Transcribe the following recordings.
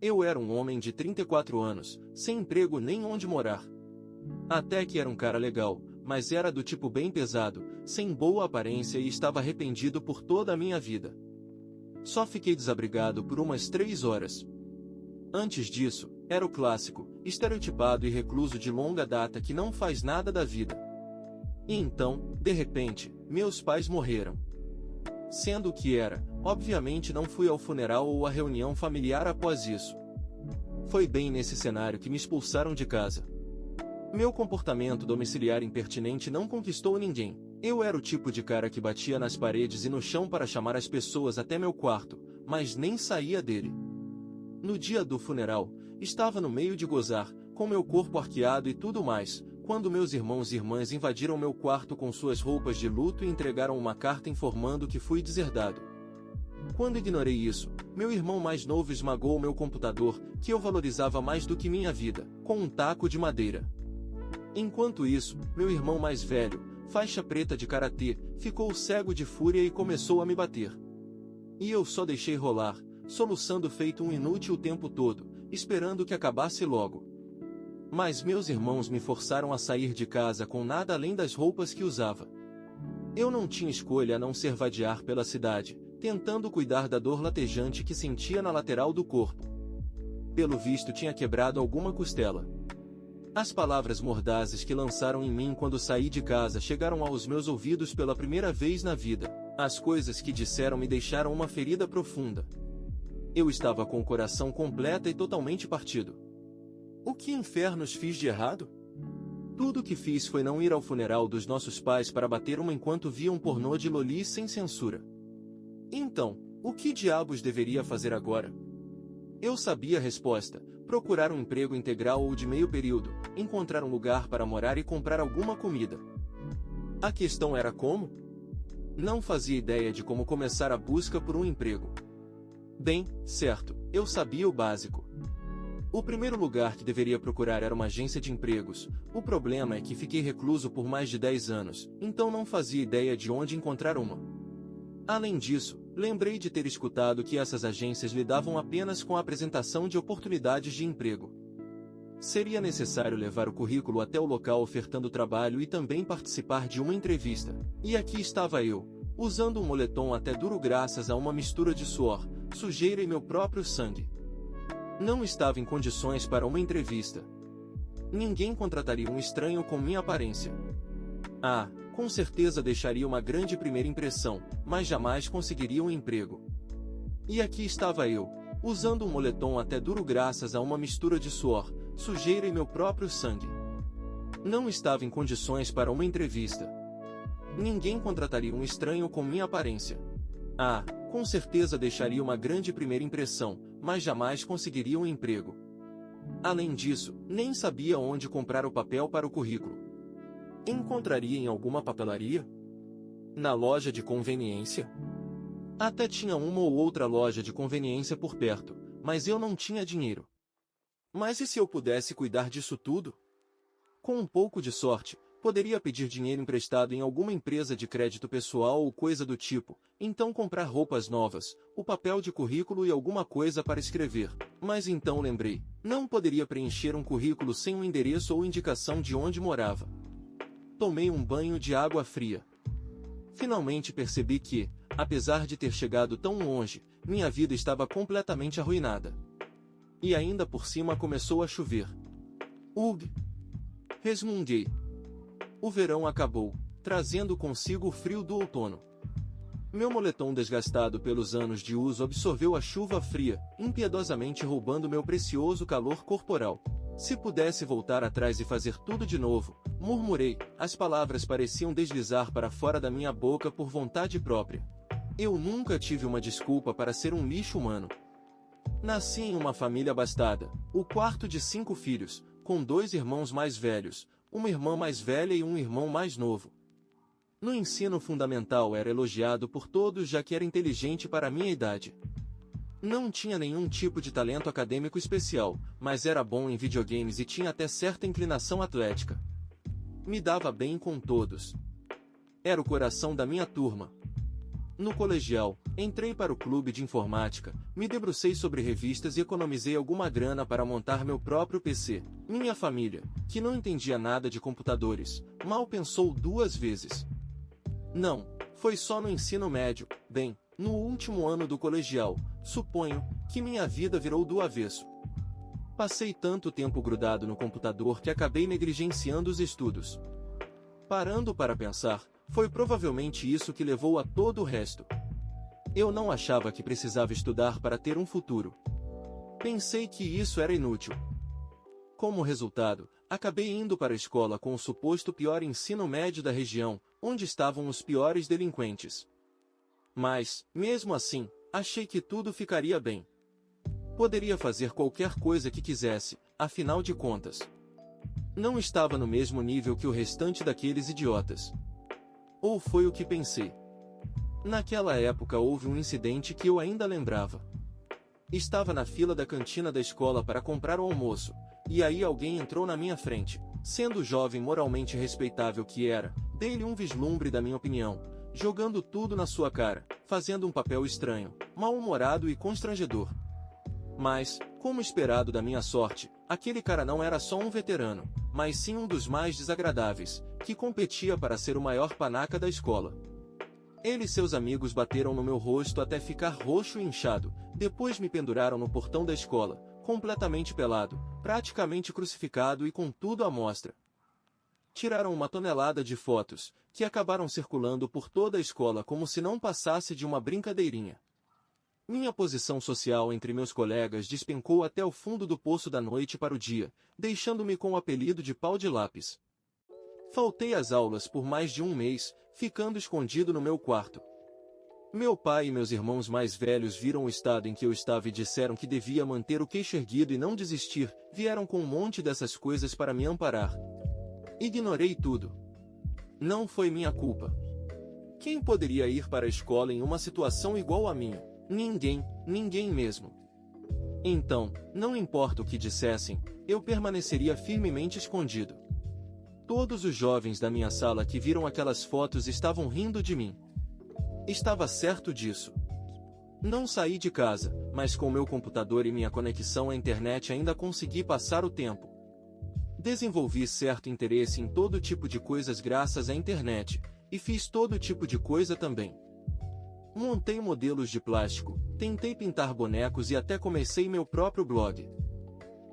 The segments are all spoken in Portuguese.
Eu era um homem de 34 anos, sem emprego nem onde morar. Até que era um cara legal, mas era do tipo bem pesado, sem boa aparência e estava arrependido por toda a minha vida. Só fiquei desabrigado por umas 3 horas. Antes disso, era o clássico, estereotipado e recluso de longa data que não faz nada da vida. E então, de repente, meus pais morreram. Sendo o que era, obviamente não fui ao funeral ou à reunião familiar após isso. Foi bem nesse cenário que me expulsaram de casa. Meu comportamento domiciliar impertinente não conquistou ninguém. Eu era o tipo de cara que batia nas paredes e no chão para chamar as pessoas até meu quarto, mas nem saía dele. No dia do funeral, estava no meio de gozar, com meu corpo arqueado e tudo mais, quando meus irmãos e irmãs invadiram meu quarto com suas roupas de luto e entregaram uma carta informando que fui deserdado. Quando ignorei isso, meu irmão mais novo esmagou meu computador, que eu valorizava mais do que minha vida, com um taco de madeira. Enquanto isso, meu irmão mais velho, faixa preta de karatê, ficou cego de fúria e começou a me bater. E eu só deixei rolar, soluçando feito um inútil o tempo todo, esperando que acabasse logo. Mas meus irmãos me forçaram a sair de casa com nada além das roupas que usava. Eu não tinha escolha a não ser vadear pela cidade, tentando cuidar da dor latejante que sentia na lateral do corpo. Pelo visto tinha quebrado alguma costela. As palavras mordazes que lançaram em mim quando saí de casa chegaram aos meus ouvidos pela primeira vez na vida. As coisas que disseram me deixaram uma ferida profunda. Eu estava com o coração completo e totalmente partido. O que infernos fiz de errado? Tudo o que fiz foi não ir ao funeral dos nossos pais para bater uma enquanto via um pornô de lolis sem censura. Então, o que diabos deveria fazer agora? Eu sabia a resposta: procurar um emprego integral ou de meio período, encontrar um lugar para morar e comprar alguma comida. A questão era como? Não fazia ideia de como começar a busca por um emprego. Bem, certo, eu sabia o básico. O primeiro lugar que deveria procurar era uma agência de empregos. O problema é que fiquei recluso por mais de 10 anos, então não fazia ideia de onde encontrar uma. Além disso, lembrei de ter escutado que essas agências lidavam apenas com a apresentação de oportunidades de emprego. Seria necessário levar o currículo até o local ofertando trabalho e também participar de uma entrevista. E aqui estava eu, usando um moletom até duro graças a uma mistura de suor, sujeira e meu próprio sangue. Não estava em condições para uma entrevista. Ninguém contrataria um estranho com minha aparência. Ah, com certeza deixaria uma grande primeira impressão, mas jamais conseguiria um emprego. E aqui estava eu, usando um moletom até duro graças a uma mistura de suor, sujeira e meu próprio sangue. Não estava em condições para uma entrevista. Ninguém contrataria um estranho com minha aparência. Ah, com certeza deixaria uma grande primeira impressão, mas jamais conseguiria um emprego. Além disso, nem sabia onde comprar o papel para o currículo. Encontraria em alguma papelaria? Na loja de conveniência? Até tinha uma ou outra loja de conveniência por perto, mas eu não tinha dinheiro. Mas e se eu pudesse cuidar disso tudo? Com um pouco de sorte, poderia pedir dinheiro emprestado em alguma empresa de crédito pessoal ou coisa do tipo, então comprar roupas novas, o papel de currículo e alguma coisa para escrever. Mas então lembrei, não poderia preencher um currículo sem um endereço ou indicação de onde morava. Tomei um banho de água fria. Finalmente percebi que, apesar de ter chegado tão longe, minha vida estava completamente arruinada. E ainda por cima começou a chover. Ugh! Resmunguei. O verão acabou, trazendo consigo o frio do outono. Meu moletom desgastado pelos anos de uso absorveu a chuva fria, impiedosamente roubando meu precioso calor corporal. Se pudesse voltar atrás e fazer tudo de novo, murmurei, as palavras pareciam deslizar para fora da minha boca por vontade própria. Eu nunca tive uma desculpa para ser um lixo humano. Nasci em uma família abastada, o quarto de 5 filhos, com 2 irmãos mais velhos, uma irmã mais velha e um irmão mais novo. No ensino fundamental era elogiado por todos já que era inteligente para a minha idade. Não tinha nenhum tipo de talento acadêmico especial, mas era bom em videogames e tinha até certa inclinação atlética. Me dava bem com todos. Era o coração da minha turma. No colegial, entrei para o clube de informática, me debrucei sobre revistas e economizei alguma grana para montar meu próprio PC. Minha família, que não entendia nada de computadores, mal pensou duas vezes. Não, foi só no ensino médio, bem, no último ano do colegial, suponho, que minha vida virou do avesso. Passei tanto tempo grudado no computador que acabei negligenciando os estudos. Parando para pensar, foi provavelmente isso que levou a todo o resto. Eu não achava que precisava estudar para ter um futuro. Pensei que isso era inútil. Como resultado, acabei indo para a escola com o suposto pior ensino médio da região, onde estavam os piores delinquentes. Mas, mesmo assim, achei que tudo ficaria bem. Poderia fazer qualquer coisa que quisesse, afinal de contas. Não estava no mesmo nível que o restante daqueles idiotas. Ou foi o que pensei. Naquela época houve um incidente que eu ainda lembrava. Estava na fila da cantina da escola para comprar o almoço, e aí alguém entrou na minha frente. Sendo o jovem moralmente respeitável que era, dei-lhe um vislumbre da minha opinião, jogando tudo na sua cara, fazendo um papel estranho, mal-humorado e constrangedor. Mas, como esperado da minha sorte, aquele cara não era só um veterano, mas sim um dos mais desagradáveis, que competia para ser o maior panaca da escola. Ele e seus amigos bateram no meu rosto até ficar roxo e inchado, depois me penduraram no portão da escola, completamente pelado, praticamente crucificado e com tudo à mostra. Tiraram uma tonelada de fotos, que acabaram circulando por toda a escola como se não passasse de uma brincadeirinha. Minha posição social entre meus colegas despencou até o fundo do poço da noite para o dia, deixando-me com o apelido de pau de lápis. Faltei às aulas por mais de um mês, ficando escondido no meu quarto. Meu pai e meus irmãos mais velhos viram o estado em que eu estava e disseram que devia manter o queixo erguido e não desistir, vieram com um monte dessas coisas para me amparar. Ignorei tudo. Não foi minha culpa. Quem poderia ir para a escola em uma situação igual à minha? Ninguém mesmo. Então, não importa o que dissessem, eu permaneceria firmemente escondido. Todos os jovens da minha sala que viram aquelas fotos estavam rindo de mim. Estava certo disso. Não saí de casa, mas com meu computador e minha conexão à internet ainda consegui passar o tempo. Desenvolvi certo interesse em todo tipo de coisas graças à internet, e fiz todo tipo de coisa também. Montei modelos de plástico, tentei pintar bonecos e até comecei meu próprio blog.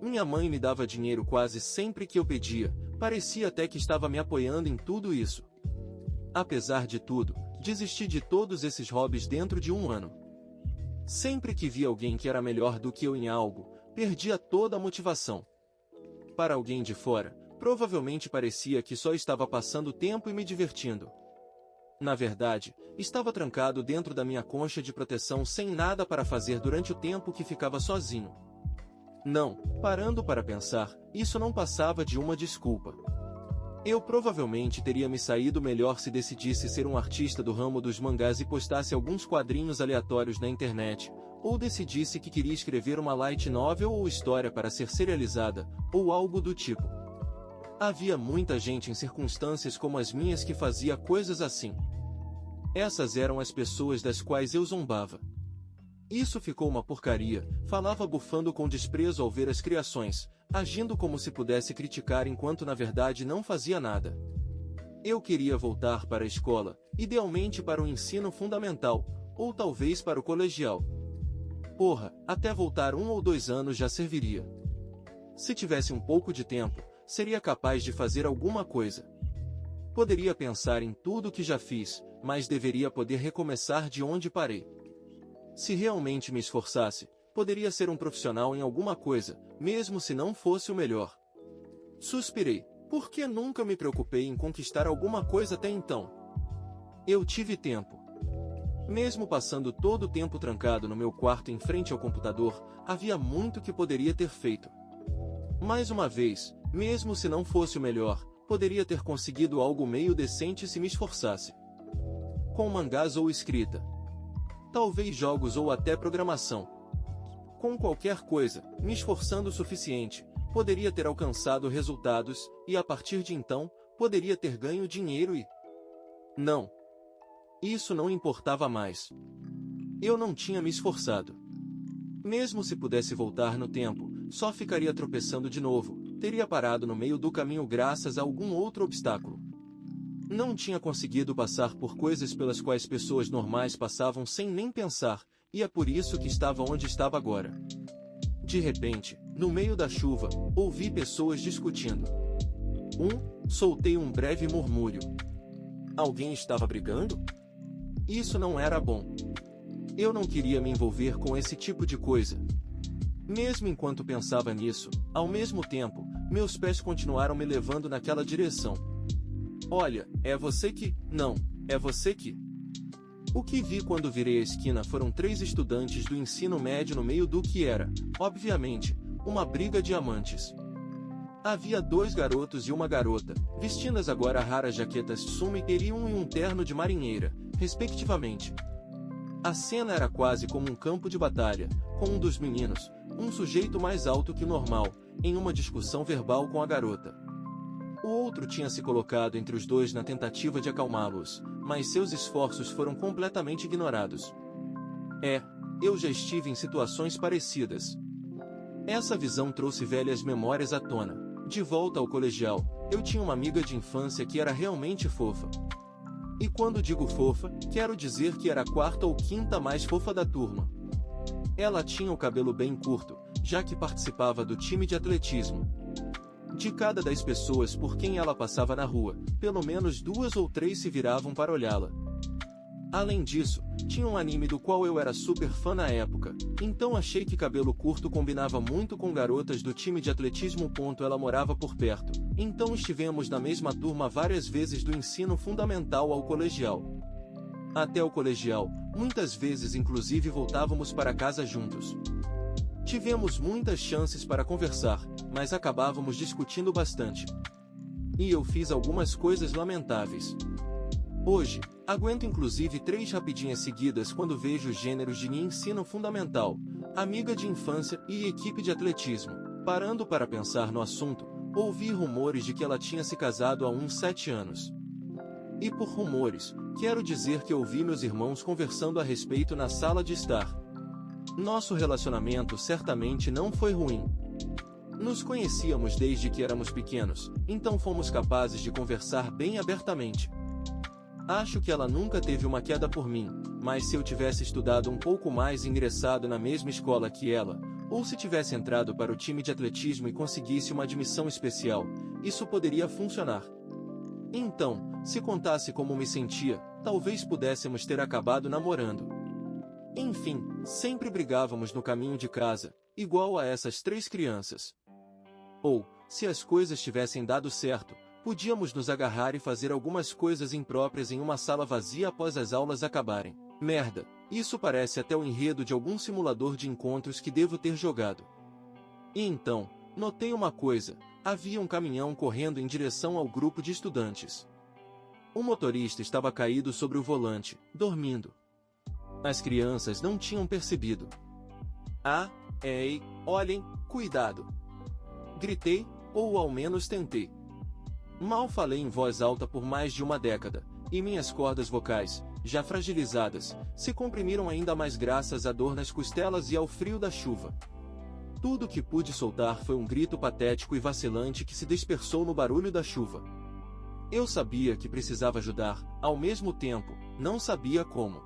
Minha mãe me dava dinheiro quase sempre que eu pedia, parecia até que estava me apoiando em tudo isso. Apesar de tudo, desisti de todos esses hobbies dentro de um ano. Sempre que via alguém que era melhor do que eu em algo, perdia toda a motivação. Para alguém de fora, provavelmente parecia que só estava passando tempo e me divertindo. Na verdade, estava trancado dentro da minha concha de proteção sem nada para fazer durante o tempo que ficava sozinho. Não, parando para pensar, isso não passava de uma desculpa. Eu provavelmente teria me saído melhor se decidisse ser um artista do ramo dos mangás e postasse alguns quadrinhos aleatórios na internet, ou decidisse que queria escrever uma light novel ou história para ser serializada, ou algo do tipo. Havia muita gente em circunstâncias como as minhas que fazia coisas assim. Essas eram as pessoas das quais eu zombava. Isso ficou uma porcaria, falava bufando com desprezo ao ver as criações, agindo como se pudesse criticar enquanto na verdade não fazia nada. Eu queria voltar para a escola, idealmente para o ensino fundamental, ou talvez para o colegial. Porra, até voltar 1 ou 2 anos já serviria. Se tivesse um pouco de tempo, seria capaz de fazer alguma coisa. Poderia pensar em tudo que já fiz, mas deveria poder recomeçar de onde parei. Se realmente me esforçasse, poderia ser um profissional em alguma coisa, mesmo se não fosse o melhor. Suspirei, porque nunca me preocupei em conquistar alguma coisa até então. Eu tive tempo. Mesmo passando todo o tempo trancado no meu quarto em frente ao computador, havia muito que poderia ter feito. Mais uma vez, mesmo se não fosse o melhor, poderia ter conseguido algo meio decente se me esforçasse. Com mangás ou escrita. Talvez jogos ou até programação. Com qualquer coisa, me esforçando o suficiente, poderia ter alcançado resultados, e a partir de então, poderia ter ganho dinheiro e... Não. Isso não importava mais. Eu não tinha me esforçado. Mesmo se pudesse voltar no tempo, só ficaria tropeçando de novo, teria parado no meio do caminho graças a algum outro obstáculo. Não tinha conseguido passar por coisas pelas quais pessoas normais passavam sem nem pensar, e é por isso que estava onde estava agora. De repente, no meio da chuva, ouvi pessoas discutindo. Soltei um breve murmúrio. Alguém estava brigando? Isso não era bom. Eu não queria me envolver com esse tipo de coisa. Mesmo enquanto pensava nisso, ao mesmo tempo, meus pés continuaram me levando naquela direção. Olha, é você que... Não, é você que... O que vi quando virei a esquina foram 3 estudantes do ensino médio no meio do que era, obviamente, uma briga de amantes. Havia 2 garotos e uma garota, vestindo agora raras jaquetas Sumiter e um terno de marinheira, respectivamente. A cena era quase como um campo de batalha, com um dos meninos, um sujeito mais alto que o normal, em uma discussão verbal com a garota. O outro tinha se colocado entre os dois na tentativa de acalmá-los, mas seus esforços foram completamente ignorados. Eu já estive em situações parecidas. Essa visão trouxe velhas memórias à tona. De volta ao colegial, eu tinha uma amiga de infância que era realmente fofa. E quando digo fofa, quero dizer que era a 4ª ou 5ª mais fofa da turma. Ela tinha o cabelo bem curto, já que participava do time de atletismo. De cada 10 pessoas por quem ela passava na rua, pelo menos 2 ou 3 se viravam para olhá-la. Além disso, tinha um anime do qual eu era super fã na época, então achei que cabelo curto combinava muito com garotas do time de atletismo. Ela morava por perto, então estivemos na mesma turma várias vezes do ensino fundamental ao colegial. Até o colegial, muitas vezes inclusive voltávamos para casa juntos. Tivemos muitas chances para conversar, mas acabávamos discutindo bastante. E eu fiz algumas coisas lamentáveis. Hoje, aguento inclusive 3 rapidinhas seguidas quando vejo os gêneros de ensino fundamental, amiga de infância e equipe de atletismo. Parando para pensar no assunto, ouvi rumores de que ela tinha se casado há uns 7 anos. E por rumores, quero dizer que ouvi meus irmãos conversando a respeito na sala de estar. Nosso relacionamento certamente não foi ruim. Nos conhecíamos desde que éramos pequenos, então fomos capazes de conversar bem abertamente. Acho que ela nunca teve uma queda por mim, mas se eu tivesse estudado um pouco mais e ingressado na mesma escola que ela, ou se tivesse entrado para o time de atletismo e conseguisse uma admissão especial, isso poderia funcionar. Então, se contasse como me sentia, talvez pudéssemos ter acabado namorando. Enfim, sempre brigávamos no caminho de casa, igual a essas 3 crianças. Ou, se as coisas tivessem dado certo, podíamos nos agarrar e fazer algumas coisas impróprias em uma sala vazia após as aulas acabarem. Merda, isso parece até o enredo de algum simulador de encontros que devo ter jogado. E então, notei uma coisa, havia um caminhão correndo em direção ao grupo de estudantes. O motorista estava caído sobre o volante, dormindo. As crianças não tinham percebido. Ei, olhem, cuidado! Gritei, ou ao menos tentei. Mal falei em voz alta por mais de uma década, e minhas cordas vocais, já fragilizadas, se comprimiram ainda mais graças à dor nas costelas e ao frio da chuva. Tudo que pude soltar foi um grito patético e vacilante que se dispersou no barulho da chuva. Eu sabia que precisava ajudar, ao mesmo tempo, não sabia como.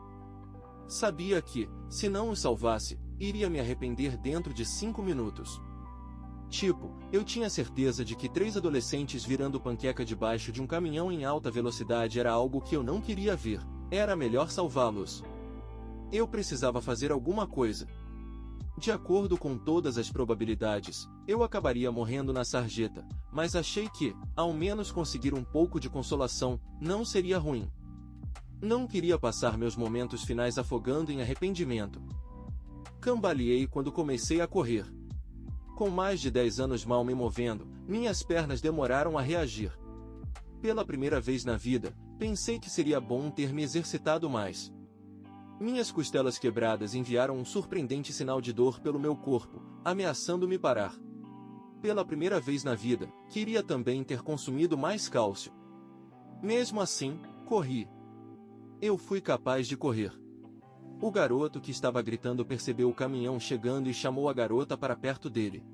Sabia que, se não os salvasse, iria me arrepender dentro de 5 minutos. Eu tinha certeza de que 3 adolescentes virando panqueca debaixo de um caminhão em alta velocidade era algo que eu não queria ver, era melhor salvá-los. Eu precisava fazer alguma coisa. De acordo com todas as probabilidades, eu acabaria morrendo na sarjeta, mas achei que, ao menos conseguir um pouco de consolação, não seria ruim. Não queria passar meus momentos finais afogando em arrependimento. Cambaleei quando comecei a correr. Com mais de 10 anos mal me movendo, minhas pernas demoraram a reagir. Pela primeira vez na vida, pensei que seria bom ter me exercitado mais. Minhas costelas quebradas enviaram um surpreendente sinal de dor pelo meu corpo, ameaçando-me parar. Pela primeira vez na vida, queria também ter consumido mais cálcio. Mesmo assim, corri. Eu fui capaz de correr. O garoto que estava gritando percebeu o caminhão chegando e chamou a garota para perto dele.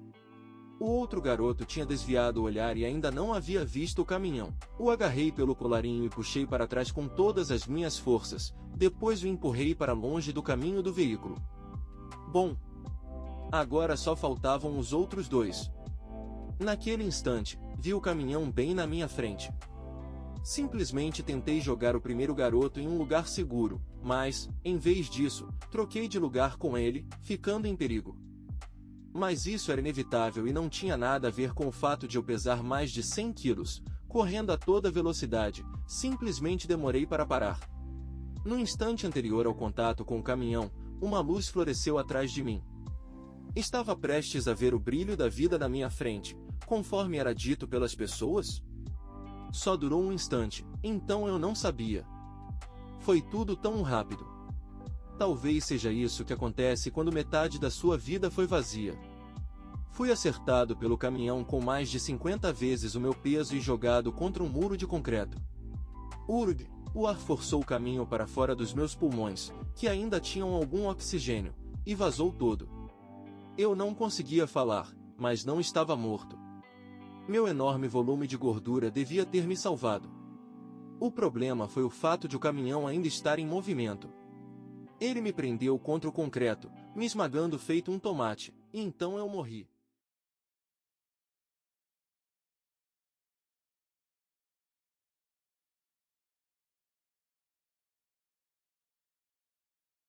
O outro garoto tinha desviado o olhar e ainda não havia visto o caminhão. O agarrei pelo colarinho e puxei para trás com todas as minhas forças, depois o empurrei para longe do caminho do veículo. Bom, agora só faltavam os outros dois. Naquele instante, vi o caminhão bem na minha frente. Simplesmente tentei jogar o primeiro garoto em um lugar seguro, mas, em vez disso, troquei de lugar com ele, ficando em perigo. Mas isso era inevitável e não tinha nada a ver com o fato de eu pesar mais de 100 quilos, correndo a toda velocidade, simplesmente demorei para parar. No instante anterior ao contato com o caminhão, uma luz floresceu atrás de mim. Estava prestes a ver o brilho da vida na minha frente, conforme era dito pelas pessoas? Só durou um instante, então eu não sabia. Foi tudo tão rápido. Talvez seja isso que acontece quando metade da sua vida foi vazia. Fui acertado pelo caminhão com mais de 50 vezes o meu peso e jogado contra um muro de concreto. Urg! O ar forçou o caminho para fora dos meus pulmões, que ainda tinham algum oxigênio, e vazou todo. Eu não conseguia falar, mas não estava morto. Meu enorme volume de gordura devia ter me salvado. O problema foi o fato de o caminhão ainda estar em movimento. Ele me prendeu contra o concreto, me esmagando feito um tomate, e então eu morri.